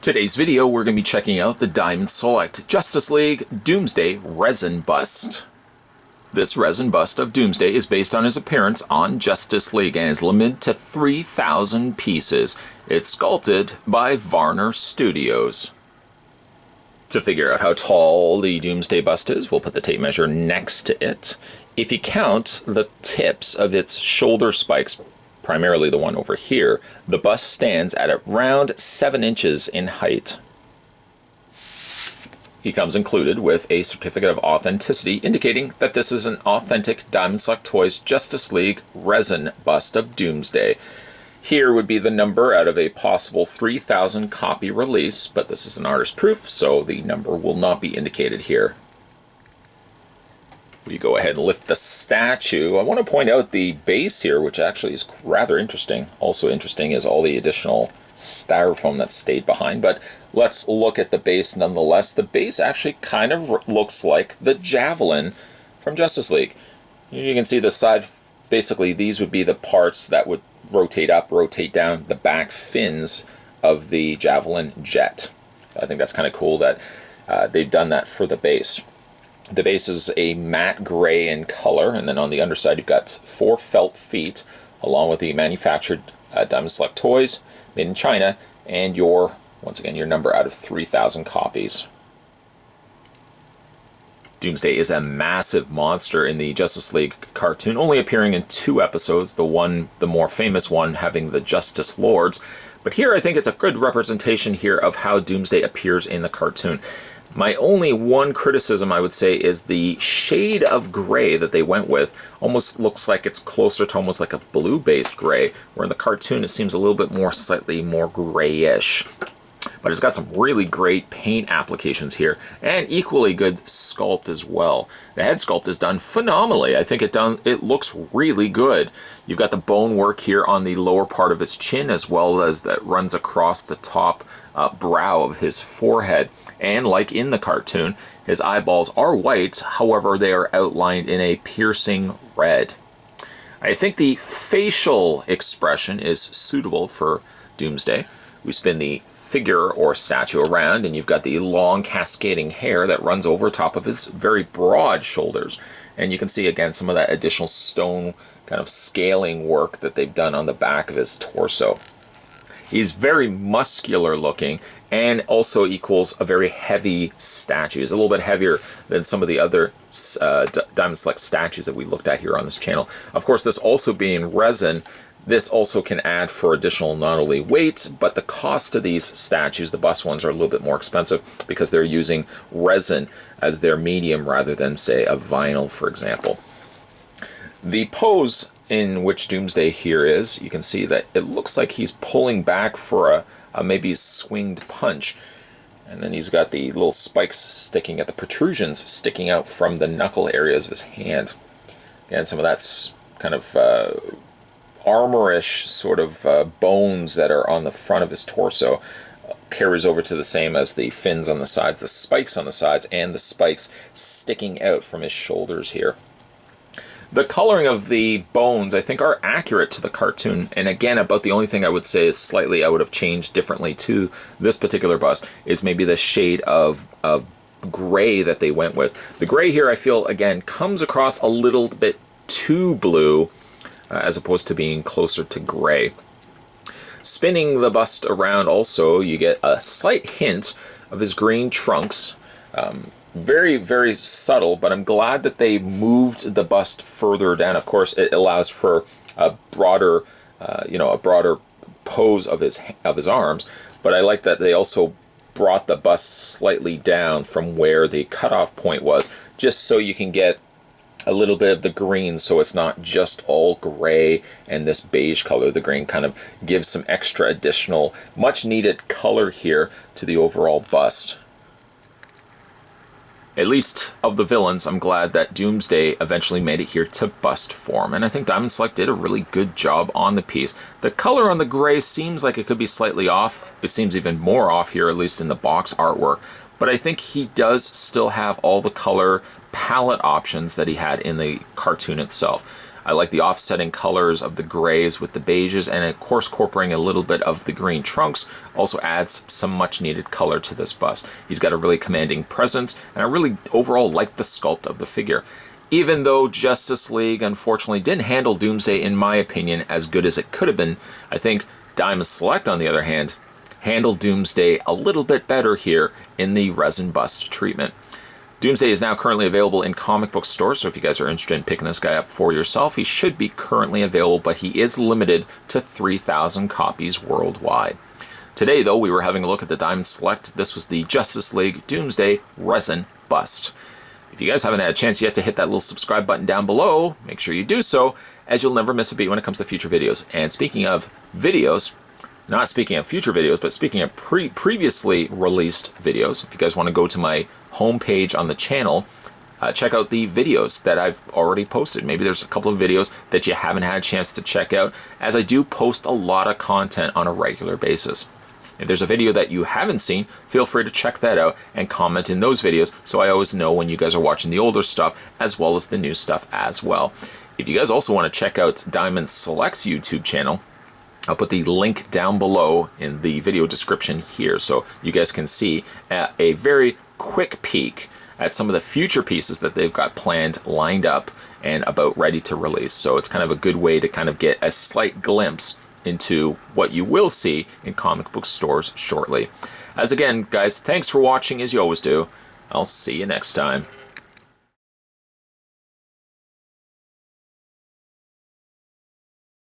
Today's video, we're going to be checking out the Diamond Select Justice League Doomsday resin bust. This resin bust of Doomsday is based on his appearance on Justice League and is limited to 3,000 pieces. It's sculpted by Varner Studios. To figure out how tall the Doomsday bust is, we'll put the tape measure next to it. If you count the tips of its shoulder spikes, primarily the one over here, the bust stands at around 7 inches in height. He comes included with a certificate of authenticity indicating that this is an authentic Diamond Select Toys Justice League resin bust of Doomsday. Here would be the number out of a possible 3,000 copy release, but this is an artist proof, so the number will not be indicated here. We go ahead and lift the statue. I want to point out the base here, which actually is rather interesting. Also interesting is all the additional styrofoam that stayed behind, but let's look at the base nonetheless. The base actually kind of looks like the Javelin from Justice League. You can see the side, basically these would be the parts that would rotate up, rotate down, the back fins of the Javelin jet. I think that's kind of cool that they've done that for the base. The base is a matte gray in color, and then on the underside you've got 4 felt feet, along with the manufactured Diamond Select Toys, made in China, and once again, your number out of 3,000 copies. Doomsday is a massive monster in the Justice League cartoon, only appearing in 2 episodes, the more famous one having the Justice Lords. But here I think it's a good representation here of how Doomsday appears in the cartoon. My only one criticism, I would say, is the shade of gray that they went with almost looks like it's closer to almost like a blue-based gray, where in the cartoon it seems a little bit more, slightly more grayish. But it's got some really great paint applications here, and equally good sculpt as well. The head sculpt is done phenomenally. I think it looks really good. You've got the bone work here on the lower part of his chin, as well as that runs across the top brow of his forehead. And like in the cartoon, his eyeballs are white, however they are outlined in a piercing red. I think the facial expression is suitable for Doomsday. We spin the figure or statue around, and you've got the long cascading hair that runs over top of his very broad shoulders. And you can see again some of that additional stone kind of scaling work that they've done on the back of his torso. He's very muscular looking and also equals a very heavy statue. He's a little bit heavier than some of the other Diamond Select statues that we looked at here on this channel. Of course, this also being resin, this also can add for additional not only weight, but the cost of these statues, the bust ones, are a little bit more expensive because they're using resin as their medium rather than, say, a vinyl, for example. The pose in which Doomsday here is, you can see that it looks like he's pulling back for a maybe swinged punch. And then he's got the little spikes sticking at the protrusions sticking out from the knuckle areas of his hand. And some of that's kind of armorish sort of bones that are on the front of his torso carries over to the same as the fins on the sides, the spikes on the sides, and the spikes sticking out from his shoulders here. The coloring of the bones, I think, are accurate to the cartoon, and again, about the only thing I would say is slightly I would have changed differently to this particular bust is maybe the shade of gray that they went with. The gray here, I feel, again, comes across a little bit too blue, as opposed to being closer to gray. Spinning the bust around also, you get a slight hint of his green trunks. Very, very subtle, but I'm glad that they moved the bust further down. Of course, it allows for a broader, a broader pose of his arms, but I like that they also brought the bust slightly down from where the cutoff point was, just so you can get a little bit of the green, so it's not just all gray and this beige color. The green kind of gives some extra additional, much needed color here to the overall bust. At least of the villains, I'm glad that Doomsday eventually made it here to bust form, and I think Diamond Select did a really good job on the piece. The color on the gray seems like it could be slightly off. It seems even more off here, at least in the box artwork, but I think he does still have all the color palette options that he had in the cartoon itself. I like the offsetting colors of the grays with the beiges, and of course incorporating a little bit of the green trunks also adds some much needed color to this bust. He's got a really commanding presence, and I really overall like the sculpt of the figure. Even though Justice League unfortunately didn't handle Doomsday, in my opinion, as good as it could have been, I think Diamond Select, on the other hand, handled Doomsday a little bit better here in the resin bust treatment. Doomsday is now currently available in comic book stores, so if you guys are interested in picking this guy up for yourself, he should be currently available, but he is limited to 3,000 copies worldwide. Today, though, we were having a look at the Diamond Select. This was the Justice League Doomsday resin bust. If you guys haven't had a chance yet to hit that little subscribe button down below, make sure you do so, as you'll never miss a beat when it comes to future videos. And speaking of videos, not speaking of future videos, but speaking of previously released videos, if you guys want to go to my homepage on the channel, check out the videos that I've already posted. Maybe there's a couple of videos that you haven't had a chance to check out, as I do post a lot of content on a regular basis. If there's a video that you haven't seen, feel free to check that out and comment in those videos, so I always know when you guys are watching the older stuff as well as the new stuff as well. If you guys also want to check out Diamond Select's YouTube channel, I'll put the link down below in the video description here, so you guys can see a very quick peek at some of the future pieces that they've got planned, lined up, and about ready to release. So it's kind of a good way to kind of get a slight glimpse into what you will see in comic book stores shortly. As again, guys, thanks for watching as you always do. I'll see you next time.